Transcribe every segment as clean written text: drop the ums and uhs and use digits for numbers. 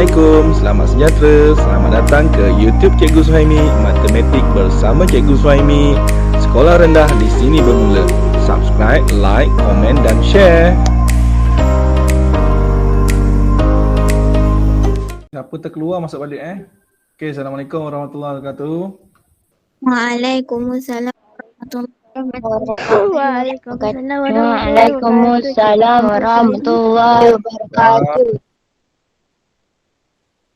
Assalamualaikum, selamat sejahtera, selamat datang ke YouTube Cikgu Suhaimi, Matematik bersama Cikgu Suhaimi. Sekolah rendah di sini bermula. Subscribe, like, komen dan share. Siapa terkeluar masuk balik Okey, Assalamualaikum warahmatullahi wabarakatuh. Waalaikumsalam warahmatullahi wabarakatuh. Waalaikumsalam warahmatullahi wabarakatuh.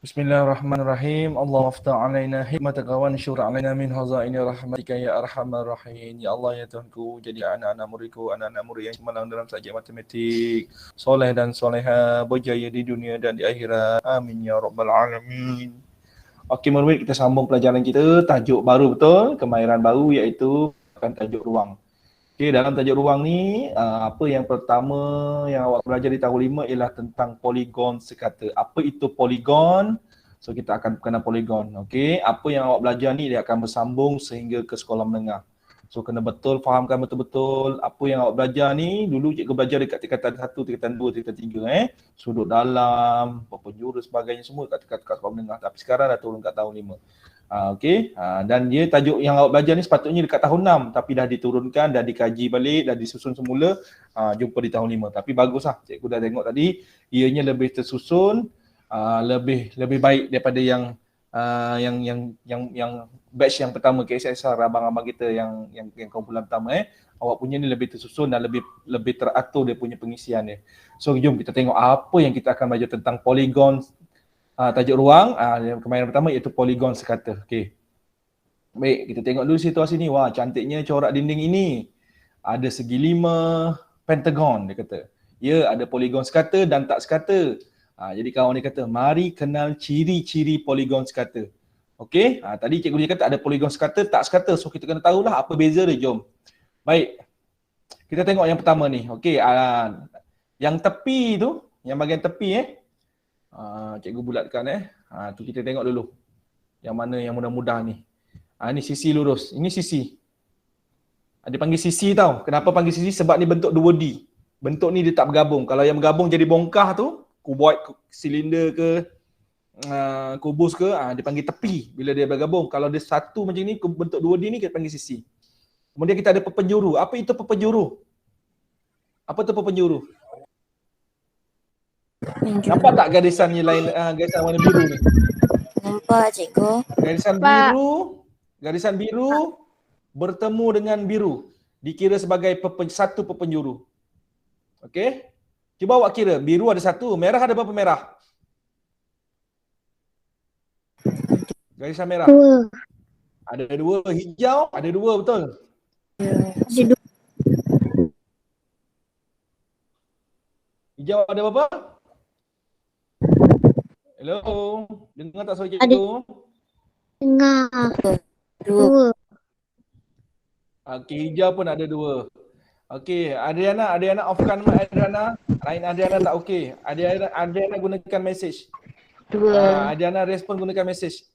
Bismillahirrahmanirrahim. Allah aftah alaina hikmataka wa ansyur alaina min hazaini rahmatika ya arhamar rahim. Ya Allah ya Tuhanku, jadi anak-anak muridku, anak-anak murid yang cemerlang dalam subjek matematik, soleh dan soleha, berjaya di dunia dan di akhirat. Amin ya rabbal alamin. Okey murid, kita sambung pelajaran kita, tajuk baru betul, kemahiran baru iaitu tajuk ruang. Okey, dalam tajuk ruang ni, apa yang pertama yang awak belajar di tahun 5 ialah tentang poligon sekata. Apa itu poligon? So kita akan kenal poligon. Okey, apa yang awak belajar ni dia akan bersambung sehingga ke sekolah menengah. So kena betul, fahamkan betul-betul apa yang awak belajar ni. Dulu cikgu belajar dekat tingkatan 1, tingkatan 2, tingkatan 3 sudut dalam, penjuru sebagainya semua dekat sekolah menengah. Tapi sekarang dah turun kat tahun 5. Okey, dan dia tajuk yang awak belajar ni sepatutnya dekat tahun 6 tapi dah diturunkan, dah dikaji balik, dah disusun semula, jumpa di tahun 5. Tapi baguslah, cikgu dah tengok tadi, ianya lebih tersusun, lebih baik daripada yang batch yang pertama KSSR, abang-abang kita yang kumpulan pertama awak punya ni lebih tersusun dan lebih teratur dia punya pengisian dia. So jom kita tengok apa yang kita akan belajar tentang poligon. Tajuk ruang, kemahiran pertama iaitu poligon sekata. Okey. Baik, kita tengok dulu situasi ni. Wah, cantiknya corak dinding ini. Ada segi 5 pentagon dia kata. Ya, ada poligon sekata dan tak sekata. Jadi kawan dia kata, mari kenal ciri-ciri poligon sekata. Okey, tadi cikgu dia kata ada poligon sekata, tak sekata. So kita kena tahulah apa beza dia, jom. Baik. Kita tengok yang pertama ni. Okey, yang tepi tu, yang bahagian tepi cikgu bulatkan tu kita tengok dulu. Yang mana yang mudah-mudah ni. Ni sisi lurus. Ini sisi. Dia panggil sisi tau. Kenapa panggil sisi? Sebab ni bentuk 2D. Bentuk ni dia tak bergabung. Kalau yang bergabung jadi bongkah tu, kuboid, silinder ke, kubus ke, dia panggil tepi bila dia bergabung. Kalau dia satu macam ni, bentuk 2D ni kita panggil sisi. Kemudian kita ada perpenjuru. Apa itu perpenjuru? Apa tu perpenjuru? Nampak tak garisan ni lain, garisan warna biru ni? Nampak cikgu. Garisan biru bertemu dengan biru dikira sebagai satu perpenjuru. Okey? Cuba awak kira, biru ada satu, merah ada berapa merah? Garisan merah. 2. Ada 2, hijau ada 2, betul? Hijau ada berapa? Hello, dengar tak suara cikgu? Dengar. 2. Okey, hijau pun ada 2. Okey, Adriana offkan mic Adriana. Lain Adriana tak okey. Adriana gunakan message. 2. Adriana respon gunakan message.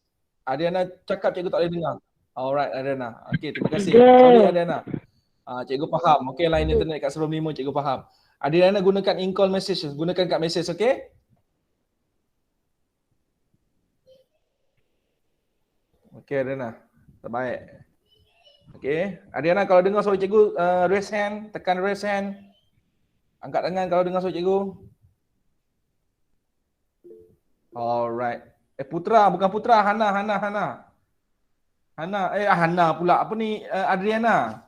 Adriana cakap cikgu tak boleh dengar. Alright Adriana. Okey, terima kasih. Sorry Adriana. Cikgu faham. Okey, line internet kat sebelum 5 cikgu faham. Adriana gunakan in-call message. Gunakan kat message, okey? Okey Adriana, terbaik. Okey, Adriana kalau dengar suara cikgu, raise hand, tekan raise hand. Angkat tangan kalau dengar suara cikgu. Alright. Putra, bukan Putra, Hana. Hana pula. Apa ni, Adriana.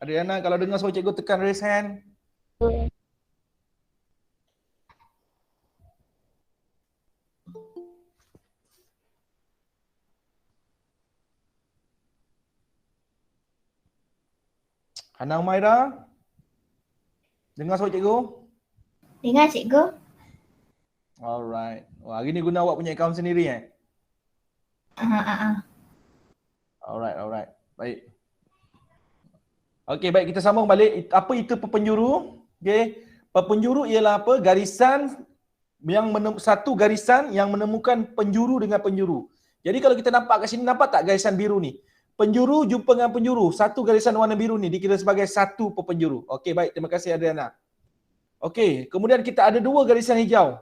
Adriana kalau dengar suara cikgu tekan raise hand. Hana Umaira, dengar suara cikgu? Dengar cikgu. Alright. Wah, hari ni guna awak punya akaun sendiri Alright. Baik. Okey, baik, kita sambung balik. Apa itu perpenjuru? Okey. Perpenjuru ialah apa? Garisan satu garisan yang menemukan penjuru dengan penjuru. Jadi kalau kita nampak kat sini, nampak tak garisan biru ni? Penjuru jumpa dengan penjuru. Satu garisan warna biru ni dikira sebagai satu perpenjuru. Okey, baik. Terima kasih Adriana. Okey, kemudian kita ada 2 garisan hijau.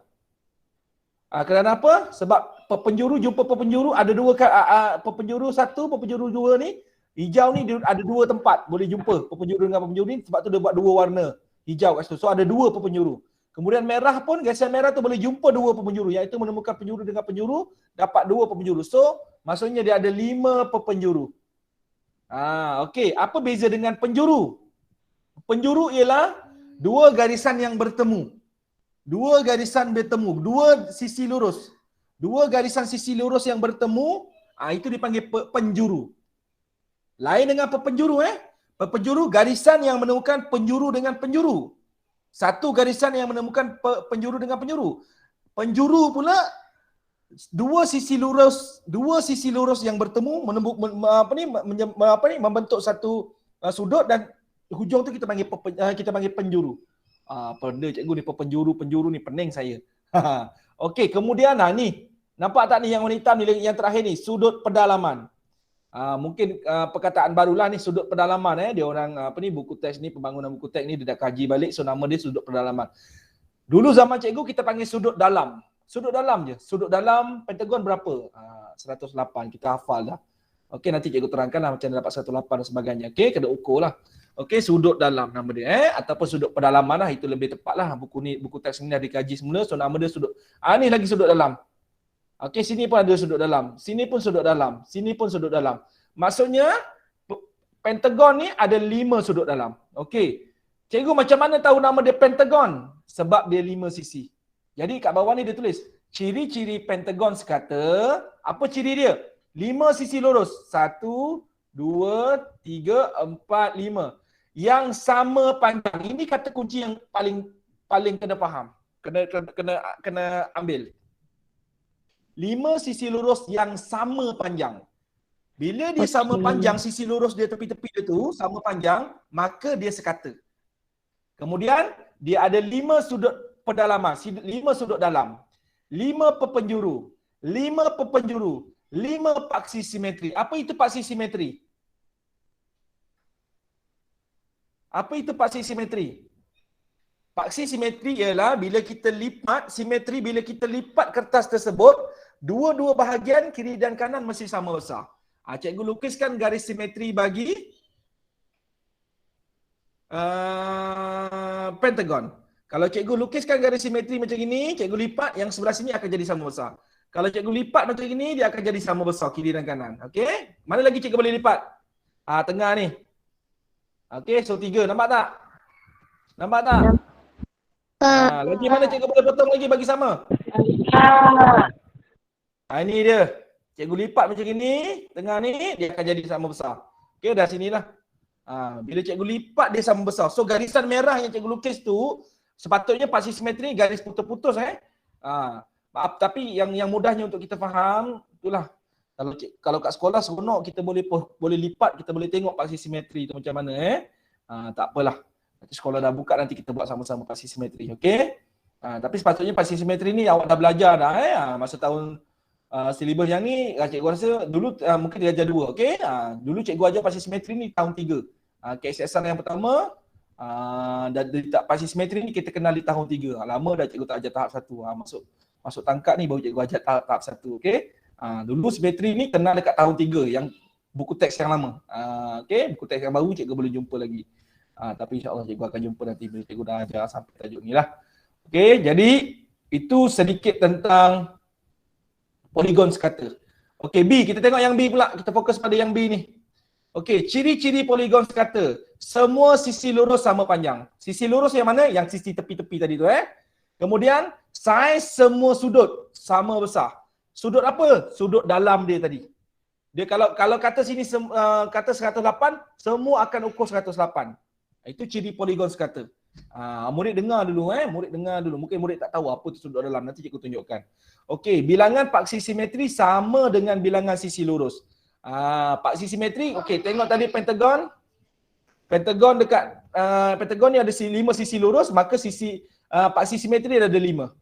Kerana apa? Sebab pepenjuru jumpa pepenjuru ada dua pepenjuru satu, pepenjuru dua ni hijau ni ada dua tempat boleh jumpa pepenjuru dengan pepenjuru ni, sebab tu dia buat dua warna hijau kat situ. So ada dua pepenjuru. Kemudian merah pun, garisan merah tu boleh jumpa dua pepenjuru, iaitu menemukan penjuru dengan penjuru dapat dua pepenjuru. So maksudnya dia ada 5 pepenjuru. Okey, apa beza dengan penjuru? Penjuru ialah dua garisan yang bertemu. Dua garisan bertemu, dua sisi lurus. Dua garisan sisi lurus yang bertemu, itu dipanggil penjuru. Lain dengan pepenjuru Pepenjuru garisan yang menemukan penjuru dengan penjuru. Satu garisan yang menemukan penjuru dengan penjuru. Penjuru pula dua sisi lurus yang bertemu membentuk satu sudut, dan hujung tu kita panggil penjuru. Benda cikgu ni penjuru ni pening saya. Okey, kemudian ni nampak tak ni yang warna hitam ni, yang terakhir ni sudut pedalaman. Mungkin perkataan barulah ni, sudut pedalaman. Dia orang buku teks ni, pembangunan buku teks ni dia dah kaji balik, so nama dia sudut pedalaman. Dulu zaman cikgu kita panggil sudut dalam. Sudut dalam je. Sudut dalam pentagon berapa? 108. Kita hafal dah. Okey, nanti cikgu terangkanlah macam mana dapat 108 dan sebagainya. Okey, kena ukur lah. Okey, sudut dalam nama dia ataupun sudut pedalaman lah, itu lebih tepat lah. Buku teks ni dah dikaji semula, so nama dia sudut. Ni lagi sudut dalam. Okey, sini pun ada sudut dalam. Sini pun sudut dalam. Sini pun sudut dalam. Maksudnya pentagon ni ada 5 sudut dalam. Okey. Cikgu macam mana tahu nama dia pentagon? Sebab dia 5 sisi. Jadi kat bawah ni dia tulis ciri-ciri pentagon sekata. Apa ciri dia? 5 sisi lurus. 1, 2, 3, 4, 5. Yang sama panjang. Ini kata kunci yang paling kena faham. Kena ambil. 5 sisi lurus yang sama panjang. Bila dia sama panjang, sisi lurus dia tepi-tepi dia tu sama panjang, maka dia sekata. Kemudian dia ada 5 sudut pedalaman, 5 sudut dalam, 5 pepenjuru, 5 pepenjuru, 5 paksi simetri. Apa itu paksi simetri? Apa itu paksi simetri? Paksi simetri ialah bila kita lipat, simetri bila kita lipat kertas tersebut, dua-dua bahagian kiri dan kanan mesti sama besar. Cikgu lukiskan garis simetri bagi pentagon. Kalau cikgu lukiskan garis simetri macam ini, cikgu lipat, yang sebelah sini akan jadi sama besar. Kalau cikgu lipat macam ini, dia akan jadi sama besar kiri dan kanan. Okey? Mana lagi cikgu boleh lipat? Tengah ni. Okey, so 3. Nampak tak? Nampak tak? Lagi mana cikgu boleh potong lagi bagi sama? Ini dia. Cikgu lipat macam ini, tengah ni dia akan jadi sama besar. Okey, dah sinilah. Bila cikgu lipat dia sama besar. So garisan merah yang cikgu lukis tu sepatutnya paksi simetri garis putus-putus tapi yang mudahnya untuk kita faham itulah. Kalau kat sekolah seronok kita boleh lipat, kita boleh tengok paksi simetri tu macam mana tak apalah. Nanti sekolah dah buka, nanti kita buat sama-sama paksi simetri. Okey? Tapi sepatutnya paksi simetri ni awak dah belajar dah masa tahun silibus yang ni cikgu rasa dulu mungkin dia ajar 2. Okey? Dulu cikgu ajar paksi simetri ni tahun 3. KSSan yang pertama dan paksi simetri ni kita kenal di tahun 3. Lama dah cikgu tak ajar tahap 1. Masuk tangkap ni baru cikgu ajar tahap 1. Okey? Dulu simetri ni kenal dekat tahun 3 yang buku teks yang lama. Okey, buku teks yang baru cikgu boleh jumpa lagi. Tapi insya-Allah cikgu akan jumpa nanti bila cikgu dah ajar sampai tajuk ni lah. Okey, jadi itu sedikit tentang poligon sekata. Okey, B, kita tengok yang B pula. Kita fokus pada yang B ni. Okey, ciri-ciri poligon sekata. Semua sisi lurus sama panjang. Sisi lurus yang mana? Yang sisi tepi-tepi tadi tu Kemudian saiz semua sudut sama besar. Sudut apa? Sudut dalam dia tadi. Dia kalau kata sini kata 108, semua akan ukur 108. Itu ciri poligon sekata. Murid dengar dulu Mungkin murid tak tahu apa tu sudut dalam. Nanti cikgu tunjukkan. Okey, bilangan paksi simetri sama dengan bilangan sisi lurus. Paksi simetri, okey, tengok tadi pentagon. Pentagon dekat pentagon ni ada 5 sisi lurus, maka sisi paksi simetri ada 5.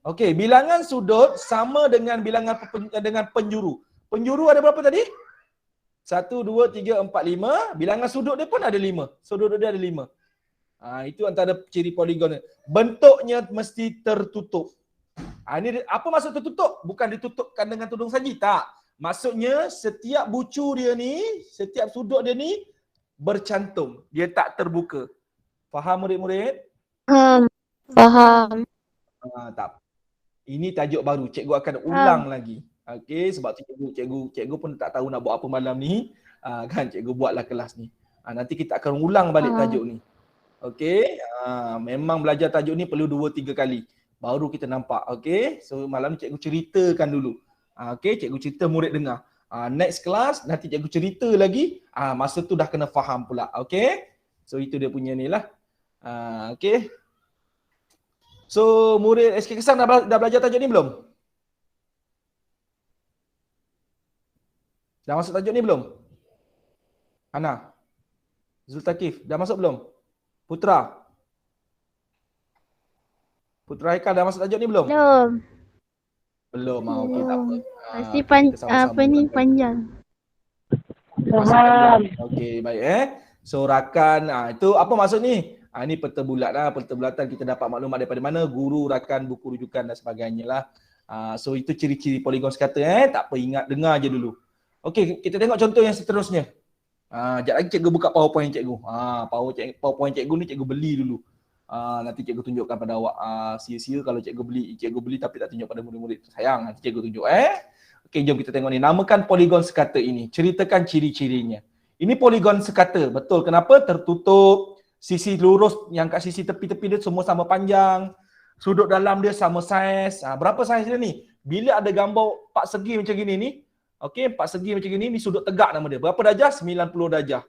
Okey, bilangan sudut sama dengan bilangan dengan penjuru. Penjuru ada berapa tadi? 1, 2, 3, 4, 5. Bilangan sudut dia pun ada 5. Sudut dia ada 5. Itu antara ciri poligon. Bentuknya mesti tertutup. Ini apa maksud tertutup? Bukan ditutupkan dengan tudung saji, tak. Maksudnya setiap bucu dia ni, setiap sudut dia ni bercantum. Dia tak terbuka. Faham murid-murid? Faham. Tak. Ini tajuk baru. Cikgu akan ulang lagi. Okey, sebab cikgu pun tak tahu nak buat apa malam ni. Kan cikgu buatlah kelas ni. Nanti kita akan ulang balik tajuk ni. Okey, memang belajar tajuk ni perlu 2-3 kali baru kita nampak. Okey, so malam ni cikgu ceritakan dulu. Okey, cikgu cerita murid dengar. Next class nanti cikgu cerita lagi. Masa tu dah kena faham pula. Okey, so itu dia punya ni lah. Okey. So murid SK Kesan dah belajar tajuk ni belum? Dah masuk tajuk ni belum? Hana? Zultakif, dah masuk belum? Putra Haikal dah masuk tajuk ni belum? Belum. Okey, tak apa. Pasti panjang. Faham. Okey, baik So rakan, itu apa maksud ni? Ini peta bulat lah, peta bulatan kita dapat maklumat daripada mana? Guru, rakan, buku rujukan dan sebagainya lah. So itu ciri-ciri poligon sekata tak apa, ingat, dengar je dulu. Okey, kita tengok contoh yang seterusnya. Sekejap lagi cikgu buka PowerPoint cikgu. PowerPoint cikgu ni cikgu beli dulu. Nanti cikgu tunjukkan pada awak. Sia-sia kalau cikgu beli tapi tak tunjuk pada murid-murid. Sayang, nanti cikgu tunjuk Okey, jom kita tengok ni. Namakan poligon sekata ini. Ceritakan ciri-cirinya. Ini poligon sekata. Betul. Kenapa? Tertutup. Sisi lurus yang kat sisi tepi-tepi dia semua sama panjang. Sudut dalam dia sama saiz. Berapa saiz dia ni? Bila ada gambar 4 segi macam gini ni, okey, 4 segi macam gini, ni sudut tegak nama dia. Berapa darjah? 90 darjah.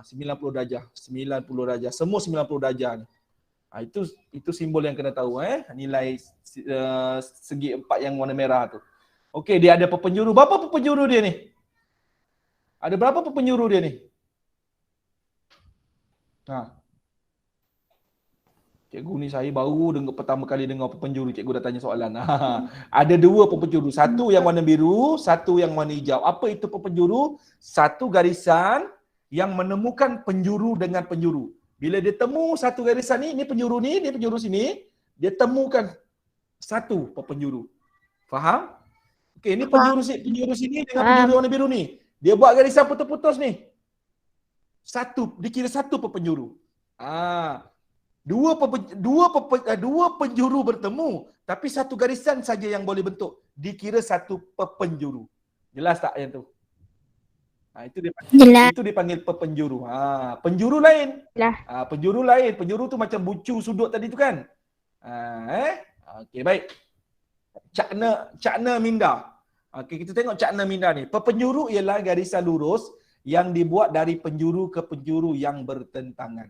90 darjah. 90 darjah. Semua 90 darjah ni. Itu simbol yang kena tahu nilai segi 4 yang warna merah tu. Okey, dia ada pepenjuru. Berapa pepenjuru dia ni? Ada berapa pepenjuru dia ni? Cikgu ni saya baru pertama kali dengar pepenjuru. Cikgu dah tanya soalan. Ada 2 pepenjuru. Satu yang warna biru, satu yang warna hijau. Apa itu pepenjuru? Satu garisan yang menemukan penjuru dengan penjuru. Bila dia temu satu garisan ni penjuru sini, dia temukan satu pepenjuru. Faham? Okey, ni penjuru sini dengan penjuru warna biru ni. Dia buat garisan putus-putus ni. Dikira satu pepenjuru. Dua penjuru bertemu, tapi satu garisan saja yang boleh bentuk. Dikira satu pepenjuru. Jelas tak yang tu? Itu dipanggil pepenjuru. Penjuru lain. Penjuru lain. Penjuru tu macam bucu sudut tadi tu kan? Okey, baik. Cakna minda. Okey, kita tengok cakna minda ni. Pepenjuru ialah garisan lurus yang dibuat dari penjuru ke penjuru yang bertentangan.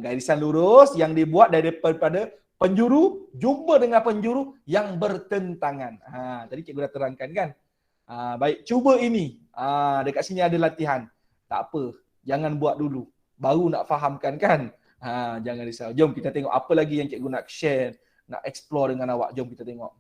Garisan lurus yang dibuat daripada penjuru jumpa dengan penjuru yang bertentangan. Tadi cikgu dah terangkan kan? Baik, cuba ini. Dekat sini ada latihan. Tak apa, jangan buat dulu. Baru nak fahamkan kan? Jangan risau. Jom kita tengok apa lagi yang cikgu nak share, nak explore dengan awak. Jom kita tengok.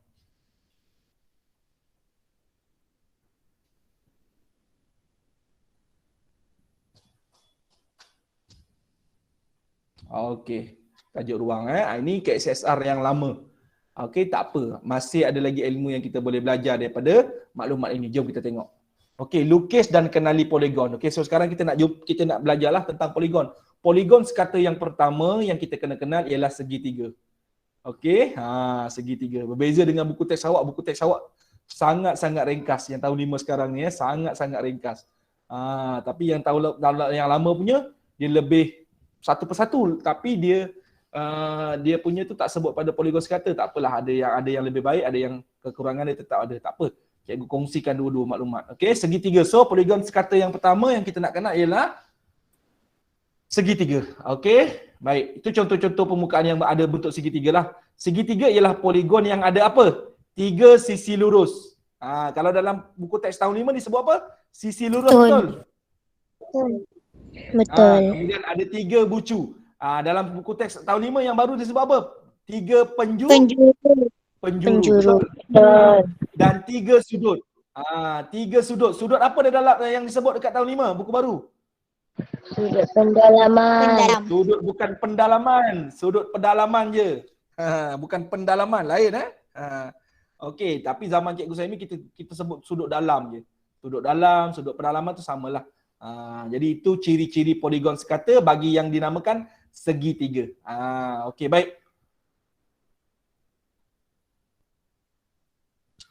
Okey, tajuk ruang ini KSSR yang lama. Okey, tak apa. Masih ada lagi ilmu yang kita boleh belajar daripada maklumat ini. Jom kita tengok. Okey, lukis dan kenali poligon. Okey, so sekarang kita nak belajarlah tentang poligon. Poligon sekata yang pertama yang kita kena kenal ialah segitiga. Okey, segitiga. Berbeza dengan buku teks awak. Buku teks awak sangat-sangat ringkas. Yang tahun 5 sekarang ni sangat-sangat ringkas. Tapi yang tahun yang lama punya dia lebih satu persatu, tapi dia punya tu tak sebut pada poligon sekata. Tak apalah, ada yang lebih baik, ada yang kekurangan dia tetap ada. Tak apa. Cikgu kongsikan dua-dua maklumat. Okey, segitiga. So poligon sekata yang pertama yang kita nak kenal ialah segitiga. Okey, baik. Itu contoh-contoh permukaan yang ada bentuk segitiga lah. Segitiga ialah poligon yang ada apa? 3 sisi lurus. Kalau dalam buku teks tahun 5 disebut apa? Sisi lurus, betul? Betul. Kemudian ada 3 bucu. Dalam buku teks tahun 5 yang baru disebut apa? 3 penjuru. Betul. Dan 3 sudut. 3 sudut. Sudut apa dia dalam yang disebut dekat tahun 5 buku baru? Sudut pendalaman. Sudut bukan pendalaman. Sudut pedalaman je. Bukan pendalaman, lain Okey, tapi zaman Cikgu Saimi kita sebut sudut dalam je. Sudut dalam, sudut pendalaman tu samalah. Jadi itu ciri-ciri poligon sekata bagi yang dinamakan segitiga. Okey, baik.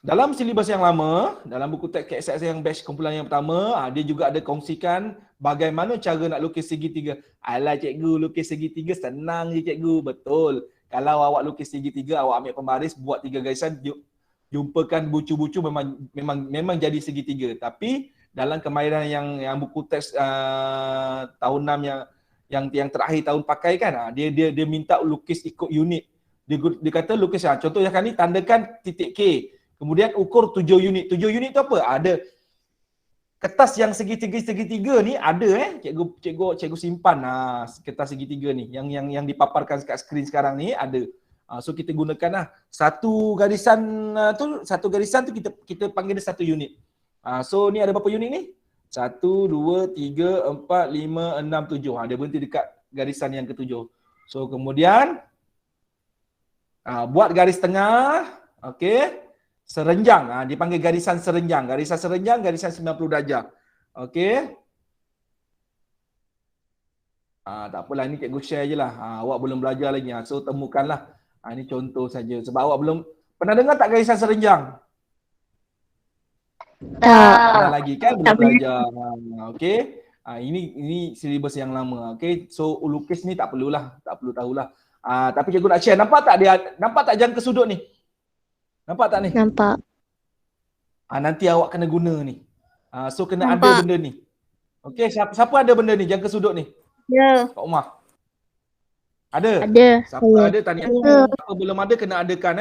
Dalam silibus yang lama, dalam buku teks KSS yang batch kumpulan yang pertama, dia juga ada kongsikan bagaimana cara nak lukis segitiga. Alah cikgu, lukis segitiga senang je cikgu. Betul. Kalau awak lukis segitiga, awak ambil pembaris, buat 3 garisan, jumpakan bucu-bucu memang jadi segitiga. Tapi dalam kemahiran yang buku teks tahun 6 yang terakhir tahun pakai kan, dia minta lukis ikut unit. Dia kata lukis contohnya kan ni tandakan titik K. Kemudian ukur 7 unit. 7 unit tu apa? Ada kertas yang segitiga ni ada cikgu simpan kertas segitiga ni yang dipaparkan kat skrin sekarang ni ada. So kita gunakanlah satu garisan tu kita panggil dia 1 unit. So ni ada berapa unit ni? 1 2 3 4 5 6 7. Dia berhenti dekat garisan yang ke-7. So kemudian buat garis tengah, okey. Serenjang, dipanggil garisan serenjang. Garisan serenjang, garisan 90 darjah. Okey. Tak apalah, ni cikgu share je lah. Awak belum belajar lagi. So temukanlah. Ini contoh saja. Sebab awak belum pernah dengar tak garisan serenjang? Pernah lagi kan belum belajar. Okey. Ini silibus yang lama. Okey. So lukis ni tak perlulah, tak perlu tahulah. Tapi cikgu nak share. Nampak tak jangka sudut ni? Nampak tak ni? Nampak. Nanti awak kena guna ni. So kena ada benda ni. Okey, siapa ada benda ni, jangka sudut ni? Ya. Kak Umar. Ada? Ada. Siapa ada tanya. Siapa belum ada kena adakan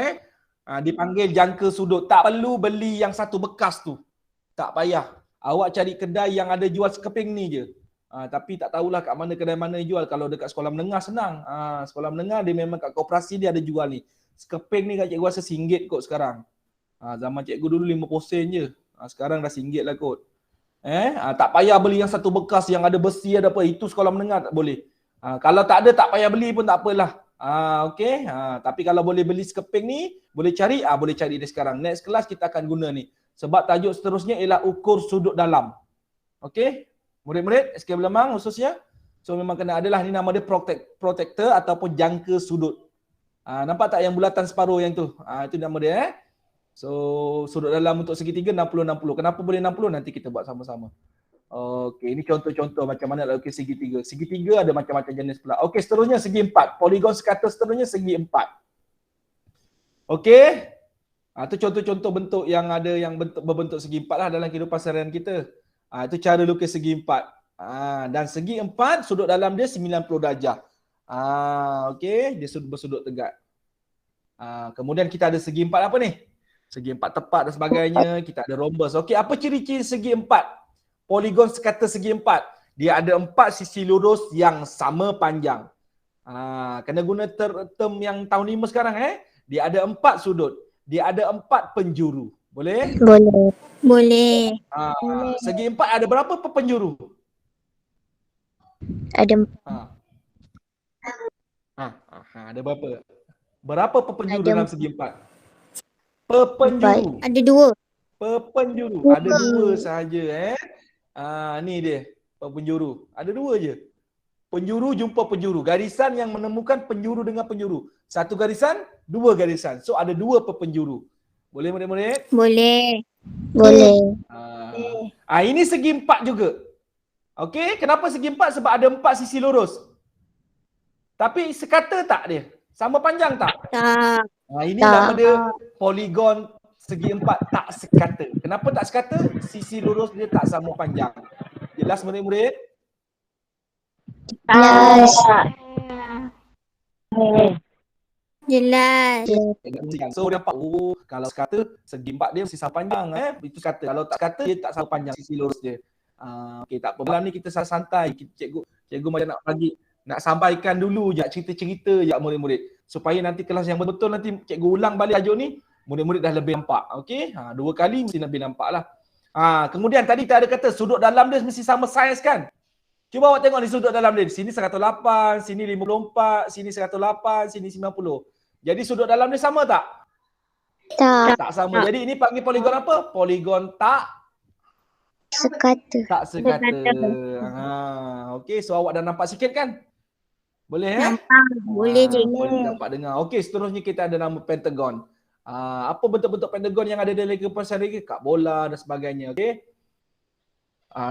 dipanggil jangka sudut. Tak perlu beli yang satu bekas tu. Tak payah. Awak cari kedai yang ada jual sekeping ni je. Tapi tak tahulah kat mana kedai mana jual. Kalau dekat sekolah menengah senang. Sekolah menengah dia memang kat koperasi dia ada jual ni. Sekeping ni kat cikgu rasa RM1 kot sekarang. Zaman cikgu dulu 50 sen je. Sekarang dah RM1 lah kot. Tak payah beli yang satu bekas yang ada besi ada apa. Itu sekolah menengah tak boleh. Kalau tak ada tak payah beli pun tak apalah. Okey. Tapi kalau boleh beli sekeping ni, boleh cari dia sekarang. Next kelas kita akan guna ni. Sebab tajuk seterusnya ialah ukur sudut dalam. Okey. Murid-murid SKM Lemang khususnya. So memang kena adalah ni nama dia protector ataupun jangka sudut. Nampak tak yang bulatan separuh yang tu? Itu nama dia. So sudut dalam untuk segitiga 60-60. Kenapa boleh 60? Nanti kita buat sama-sama. Okey, ini contoh-contoh macam mana nak lukis segitiga. Segitiga ada macam-macam jenis pula. Okey, seterusnya segi empat. Poligon sekata seterusnya segi empat. Okey. Itu contoh-contoh bentuk yang ada yang berbentuk segi empat lah dalam kehidupan seharian kita. Itu cara lukis segi empat. Dan segi empat sudut dalam dia 90 darjah. Okey, dia bersudut tegak. Kemudian kita ada segi empat apa ni? Segi empat tepat dan sebagainya. Kita ada rhombus. Okey, apa ciri-ciri segi empat? Poligon sekata segi empat. Dia ada 4 sisi lurus yang sama panjang. Kena guna term yang tahun 5 sekarang Dia ada 4 sudut. Dia ada 4 penjuru. Boleh? Boleh. Boleh. Segi empat ada berapa penjuru? Ada Ada berapa? Berapa penjuru Ada dalam segi empat? Penjuru. ada 2. Penjuru. Ada 2 sahaja ni dia. Penjuru. Ada 2 je. Penjuru jumpa penjuru. Garisan yang menemukan penjuru dengan penjuru. 1 garisan, 2 garisan. So ada 2 penjuru. Boleh murid-murid? Boleh. Boleh. Ini segi empat juga. Okey, kenapa segi empat? Sebab ada 4 sisi lurus. Tapi sekata tak dia? Sama panjang tak? Tak. Ini nama dia poligon segi empat tak sekata. Kenapa tak sekata? Sisi lurus dia tak sama panjang. Jelas murid-murid? Jelas. Jelas. So dia nampak, kalau sekata segi empat dia mesti sama panjang. Itu sekata. Kalau tak sekata dia tak sama panjang sisi lurus dia. Okey, tak apa. Malam ni kita santai. Cikgu macam nak sampaikan dulu je, cerita-cerita je murid-murid. Supaya nanti kelas yang betul nanti cikgu ulang balik tajuk ni, murid-murid dah lebih nampak. Okey? 2 kali mesti lebih nampak lah. Kemudian tadi kita ada kata sudut dalam dia mesti sama saiz kan? Cuba awak tengok ni sudut dalam dia. Sini 108, sini 54, sini 108, sini 90. Jadi sudut dalam dia sama tak? Tak. Tak sama. Jadi ini panggil poligon apa? Poligon tak Sekata. sekata. Okey, so awak dah nampak sikit kan? Boleh Nampak. Boleh cikgu. Boleh dapat dengar. Okey, seterusnya kita ada nama pentagon. Apa bentuk-bentuk pentagon yang ada dalam kehidupan sehari-hari? Kak bola dan sebagainya. Okey.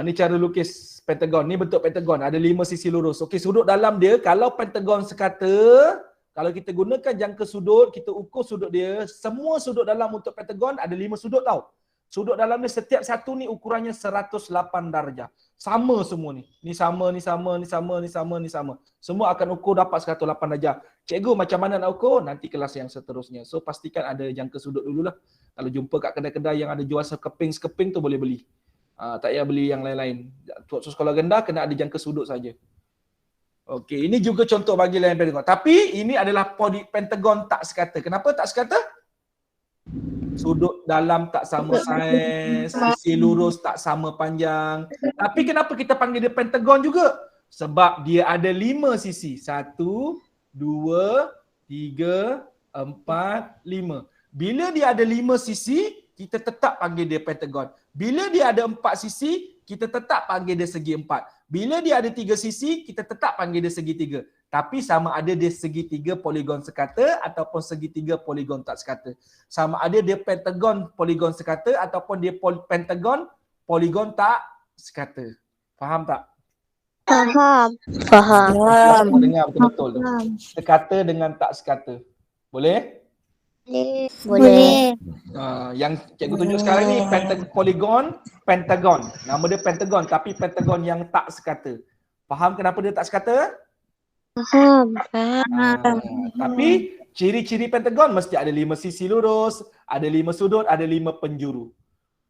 Ni cara lukis pentagon. Ni bentuk pentagon. Ada 5 sisi lurus. Okey, sudut dalam dia kalau pentagon sekata, kalau kita gunakan jangka sudut, kita ukur sudut dia, semua sudut dalam untuk pentagon ada 5 sudut tau. Sudut dalam dia setiap satu ni ukurannya 108 darjah. Sama semua ni. Ni sama, ni sama, ni sama, ni sama, ni sama. Semua akan ukur dapat 108 darjah. Cikgu macam mana nak ukur? Nanti kelas yang seterusnya. So pastikan ada jangka sudut dululah. Kalau jumpa kat kedai-kedai yang ada jual sekeping-sekeping tu boleh beli. Tak payah beli yang lain-lain. Waktu sekolah rendah kena ada jangka sudut saja. Okey, ini juga contoh bagi lain pentagon. Tapi ini adalah pentagon tak sekata. Kenapa tak sekata? Sudut dalam tak sama saiz, sisi lurus tak sama panjang. Tapi kenapa kita panggil dia pentagon juga? Sebab dia ada 5 sisi. 1, 2, 3, 4, 5. Bila dia ada 5 sisi, kita tetap panggil dia pentagon. Bila dia ada 4 sisi, kita tetap panggil dia segi 4. Bila dia ada 3 sisi, kita tetap panggil dia segitiga. Tapi sama ada dia segitiga poligon sekata ataupun segitiga poligon tak sekata. Sama ada dia pentagon poligon sekata ataupun dia pentagon poligon tak sekata. Faham tak? Faham. Dengar betul-betul tu. Sekata dengan tak sekata. Boleh? Boleh. Yang cikgu tunjuk sekarang ni pentagon. Nama dia pentagon tapi pentagon yang tak sekata. Faham kenapa dia tak sekata? Faham. Tapi ciri-ciri pentagon mesti ada 5 sisi lurus, ada 5 sudut, ada 5 penjuru.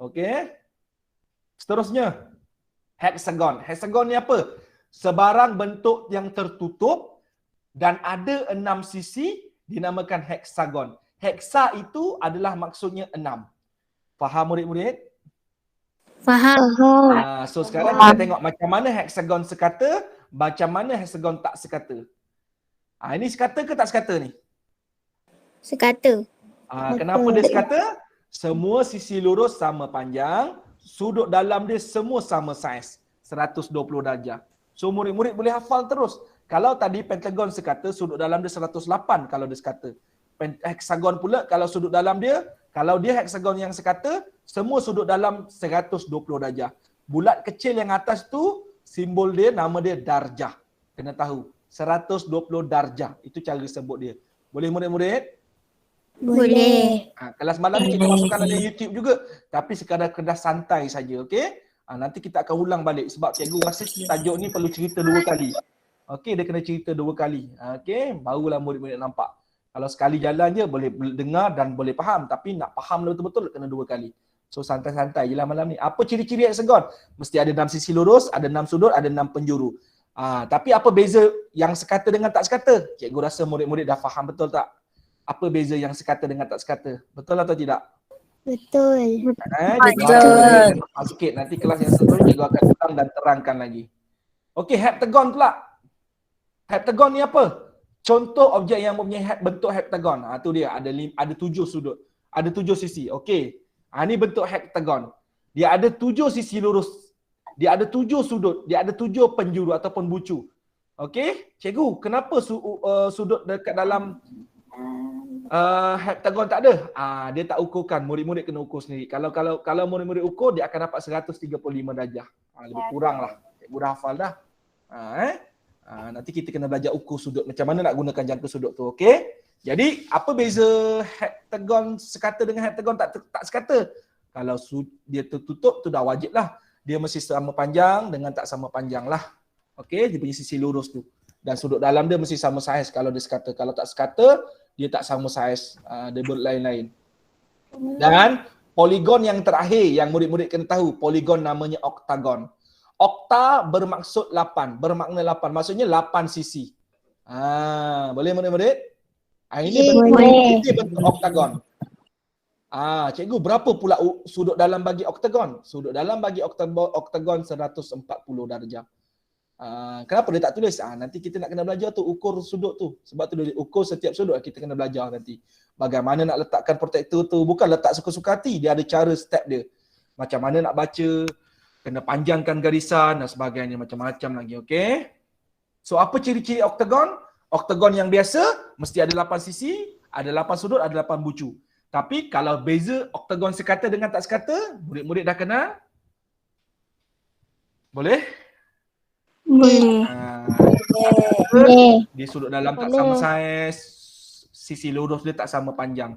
Okey? Seterusnya, hexagon. Hexagon ni apa? Sebarang bentuk yang tertutup dan ada 6 sisi dinamakan hexagon. Hexa itu adalah maksudnya 6. Faham murid-murid? Faham. So sekarang kita tengok macam mana hexagon sekata, macam mana hexagon tak sekata. Ini sekata ke tak sekata ni? Sekata. Kenapa dia sekata? Semua sisi lurus sama panjang, sudut dalam dia semua sama saiz, 120 darjah. So murid-murid boleh hafal terus. Kalau tadi pentagon sekata, sudut dalam dia 108 kalau dia sekata. Hexagon pula kalau sudut dalam dia, kalau dia hexagon yang sekata, semua sudut dalam 120 darjah. Bulat kecil yang atas tu simbol dia, nama dia darjah. Kena tahu, 120 darjah. Itu cara sebut dia. Boleh murid-murid? Boleh. Kelas malam kita masukkan ada YouTube juga, tapi sekadar santai saja, okey? Nanti kita akan ulang balik sebab cikgu rasa tajuk ni perlu cerita 2 kali. Okey, dia kena cerita 2 kali. Okey, barulah murid-murid nampak. Kalau sekali jalan je boleh dengar dan boleh faham, tapi nak faham betul-betul kena 2 kali. So santai-santai je lah malam ni. Apa ciri-ciri hexagon? Mesti ada 6 sisi lurus, ada 6 sudut, ada 6 penjuru. Tapi apa beza yang sekata dengan tak sekata? Cikgu rasa murid-murid dah faham betul tak? Apa beza yang sekata dengan tak sekata? Betul atau tidak? Betul. Betul. Sikit nanti kelas yang seterusnya cikgu akan ulang dan terangkan lagi. Okey, heptagon pula. Heptagon ni apa? Contoh objek yang mempunyai bentuk heptagon. Tu dia ada 7 sudut. Ada 7 sisi. Okey. Ni bentuk heptagon. Dia ada 7 sisi lurus. Dia ada 7 sudut. Dia ada 7 penjuru ataupun bucu. Okey? Cikgu, kenapa sudut dekat dalam heptagon tak ada? Dia tak ukurkan. Murid-murid kena ukur sendiri. Kalau murid-murid ukur, dia akan dapat 135 darjah. Lebih kurang lah. Cikgu dah hafal dah. Nanti kita kena belajar ukur sudut. Macam mana nak gunakan jangka sudut tu. Okey? Jadi, apa beza heptagon sekata dengan heptagon tak sekata? Kalau dia tertutup, tu dah wajib lah. Dia mesti sama panjang dengan tak sama panjang lah. Okey? Dia punya sisi lurus tu. Dan sudut dalam dia mesti sama saiz kalau dia sekata. Kalau tak sekata, dia tak sama saiz. Dia berlain-lain. Dan poligon yang terakhir yang murid-murid kena tahu. Poligon namanya oktagon. Okta bermaksud 8. Bermakna 8. Maksudnya 8 sisi. Boleh murid-murid? Ini bentuk oktagon. Cikgu, berapa pula sudut dalam bagi oktagon? Sudut dalam bagi oktagon 140 darjah. Kenapa dia tak tulis? Nanti kita nak kena belajar tu ukur sudut tu. Sebab tu dia ukur setiap sudut kita kena belajar nanti. Bagaimana nak letakkan protektor tu, bukan letak suka-suka hati, dia ada cara step dia. Macam mana nak baca, kena panjangkan garisan dan sebagainya, macam-macam lagi, okey? So apa ciri-ciri oktagon? Oktagon yang biasa mesti ada 8 sisi, ada 8 sudut, ada 8 bucu. Tapi kalau beza oktagon sekata dengan tak sekata, murid-murid dah kenal? Boleh? Boleh. Dia sudut dalam tak Boleh. sama saiz, sisi lurus dia tak sama panjang.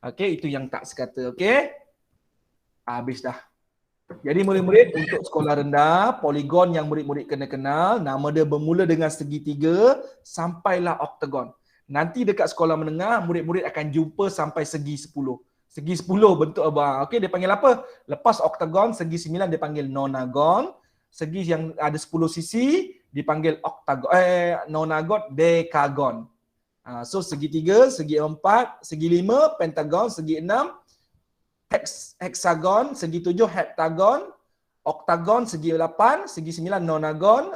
Okey, itu yang tak sekata, okey? Habis dah. Jadi murid-murid untuk sekolah rendah, poligon yang murid-murid kena kenal, nama dia bermula dengan segitiga sampailah oktagon. Nanti dekat sekolah menengah, murid-murid akan jumpa sampai segi 10. Segi 10 bentuk abang. Okey, dia panggil apa? Lepas oktagon, segi 9 dia panggil nonagon. Segi yang ada 10 sisi dipanggil oktagon, nonagon, dekagon. So segitiga, segi 4, segi 5, pentagon, segi 6, heksagon, segi 7, heptagon, oktagon, segi 8, segi 9, nonagon,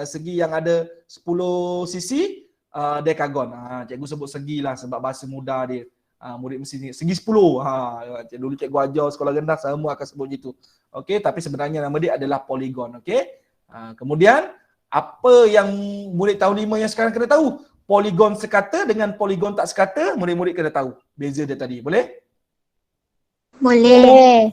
segi yang ada 10 sisi, dekagon. Cikgu sebut segi lah sebab bahasa muda dia. Murid mesti ni segi 10. Dulu cikgu ajar sekolah rendah semua akan sebut gitu. Okey, tapi sebenarnya nama dia adalah poligon, okey? Kemudian apa yang murid tahun 5 yang sekarang kena tahu? Poligon sekata dengan poligon tak sekata, murid-murid kena tahu beza dia tadi. Boleh? Boleh.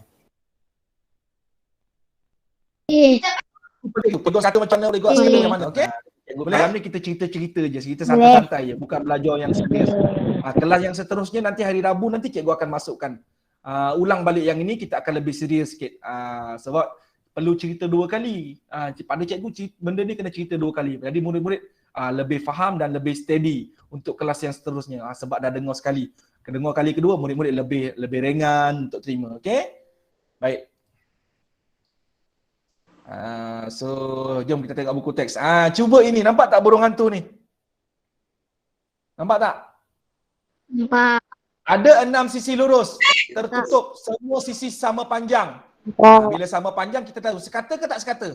Poligon satu macam mana, poligon sekata macam mana, okey? Malam ni kita cerita-cerita je, cerita santai-santai je, bukan belajar yang serius. Kelas yang seterusnya nanti hari Rabu nanti cikgu akan masukkan. Ulang balik yang ini kita akan lebih serius sikit. Sebab perlu cerita 2 kali. Pada cikgu benda ni kena cerita 2 kali. Jadi murid-murid lebih faham dan lebih steady untuk kelas yang seterusnya. Sebab dah dengar sekali. Dengar kali kedua murid-murid lebih ringan untuk terima. Okey? Baik. So jom kita tengok buku teks. Cuba ini, nampak tak burung hantu ni? Nampak tak? Nampak. Ada 6 sisi lurus, tertutup, semua sisi sama panjang. Bila sama panjang kita tahu sekata ke tak sekata?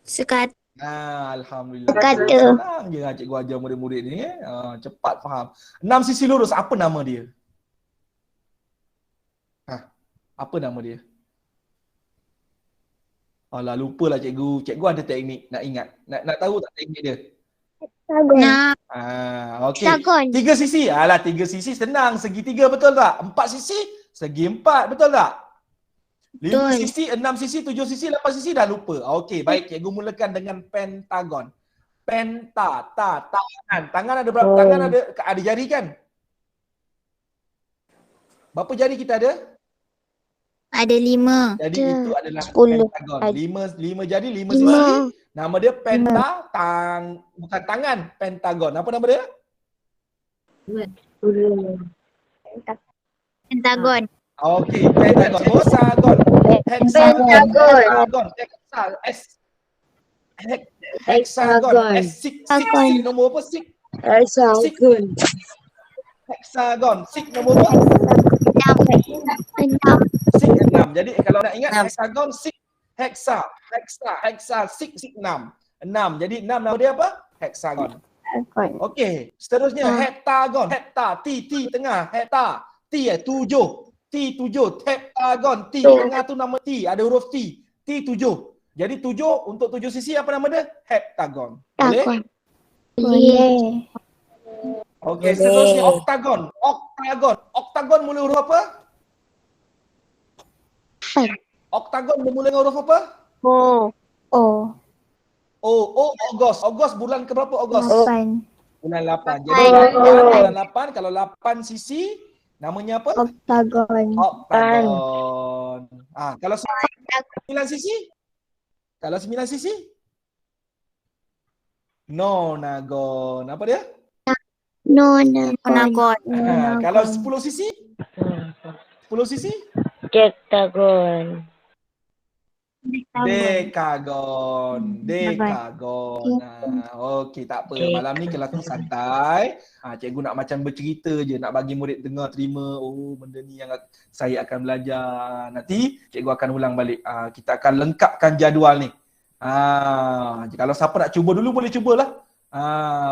Sekata. Alhamdulillah. Sekata. Senang je cikgu ajar murid-murid ni. Cepat faham. 6 sisi lurus, apa nama dia? Apa nama dia? Alah, lupalah cikgu. Cikgu ada teknik nak ingat. Nak tahu tak teknik dia? Nak. Okey. 3 sisi. 3 sisi senang. Segitiga betul tak? 4 sisi, segi 4 betul tak? 5 sisi, 6 sisi, 7 sisi, 8 sisi dah lupa. Okey, baik, cikgu mulakan dengan pentagon. Tangan. Tangan ada berapa? Tangan ada jari kan? Berapa jari kita ada? Ada 5. Jadi itu adalah 10. pentagon. 5 jari, 5 sisi. Nama dia bukan tangan, pentagon. Apa nama dia? Pentagon. Okey, pentagon. Hexagon. Hexagon. Sik nombor apa? Hexagon. Sik nombor apa? 6. Jadi kalau nak ingat hexagon, sik, hexa, 6. 6. Jadi 6 nama dia apa? Hexagon. Okey, seterusnya heptagon. T tengah, hepta. T 7. T 7, heptagon. T tengah tu nama T, ada huruf T. T 7. Jadi 7 untuk 7 sisi apa nama dia? Heptagon. Boleh? Boleh. Okey, seterusnya oktagon. Oktagon mula huruf apa? Oktagon bermula dengan huruf apa? Ogos. Bulan ke berapa Ogos? 8. Bulan 8. Jadi bulan 8, kalau 8 sisi namanya apa? Oktagon. Kalau 9 sisi? Kalau 9 sisi? Nonagon. Apa dia? Nonagon. Kalau 10 sisi? 10 sisi? Dektagon. Dekagon. Okey, tak apa. Malam ni kelas ni santai. Cikgu nak macam bercerita je, nak bagi murid dengar, terima. Oh, benda ni yang saya akan belajar. Nanti cikgu akan ulang balik. Kita akan lengkapkan jadual ni. Kalau siapa nak cuba dulu boleh cubalah.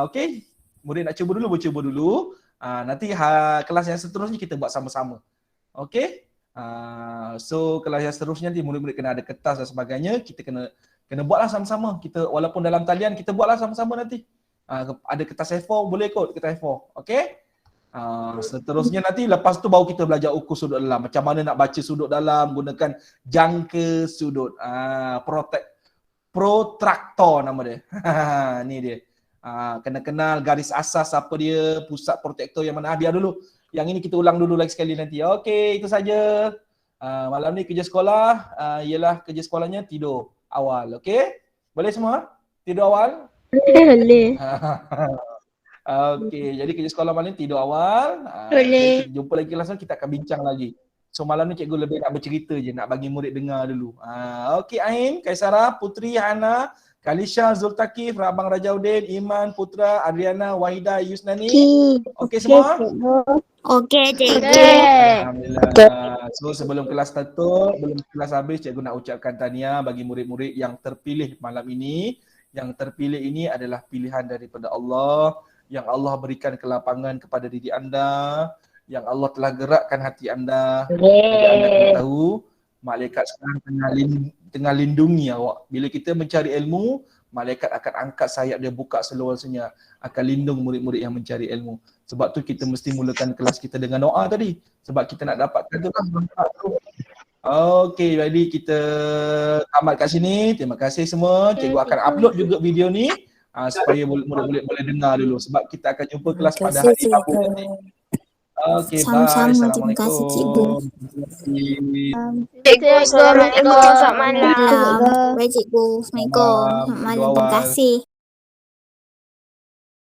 Okey. Murid nak cuba dulu boleh cuba dulu. Nanti kelas yang seterusnya kita buat sama-sama. Okey. So kelas yang seterusnya nanti murid-murid kena ada kertas dan sebagainya. Kita kena buatlah sama-sama. Kita walaupun dalam talian kita buatlah sama-sama nanti. Ada kertas A4 boleh kot kertas A4. Okey. Seterusnya nanti lepas tu baru kita belajar ukur sudut dalam. Macam mana nak baca sudut dalam gunakan jangka sudut. Protraktor nama dia. Ni dia. Kena kenal garis asas apa dia, pusat protektor yang mana. Biar dulu. Yang ini kita ulang dulu lagi sekali nanti. Okey, itu saja. Malam ni kerja sekolah ialah kerja sekolahnya tidur awal. Okey? Boleh semua? Tidur awal? Boleh. Okey, jadi kerja sekolah malam ni tidur awal. Boleh. Kita jumpa lagi kelas ni, kita akan bincang lagi. So malam ni cikgu lebih nak bercerita je, nak bagi murid dengar dulu. Okey Ain, Kaisara, Putri, Hana, Kalisha, Zultakif, Rabang Rajaudin, Iman, Putra, Adriana, Wahida, Yusnani. Okey semua? Okey, cikgu. Alhamdulillah. So sebelum kelas tutup, sebelum kelas habis, cikgu nak ucapkan tahniah bagi murid-murid yang terpilih malam ini. Yang terpilih ini adalah pilihan daripada Allah, yang Allah berikan kelapangan kepada diri anda, yang Allah telah gerakkan hati anda. Jadi anda kena tahu, malaikat sekarang tengah lindungi awak. Bila kita mencari ilmu, malaikat akan angkat sayap dia, buka seluasnya, akan lindung murid-murid yang mencari ilmu. Sebab tu kita mesti mulakan kelas kita dengan doa tadi. Sebab kita nak dapatkan tu kan manfaat tu. Okey, jadi kita tamat kat sini. Terima kasih semua. Cikgu akan upload juga video ni supaya murid-murid boleh dengar dulu. Sebab kita akan jumpa kelas pada hari Rabu nanti. Okey, bye. Sama-sama, terima kasih, cikgu. Cikgu, Assalamualaikum. Selamat malam. Baik, cikgu. Assalamualaikum. Selamat malam. Terima kasih.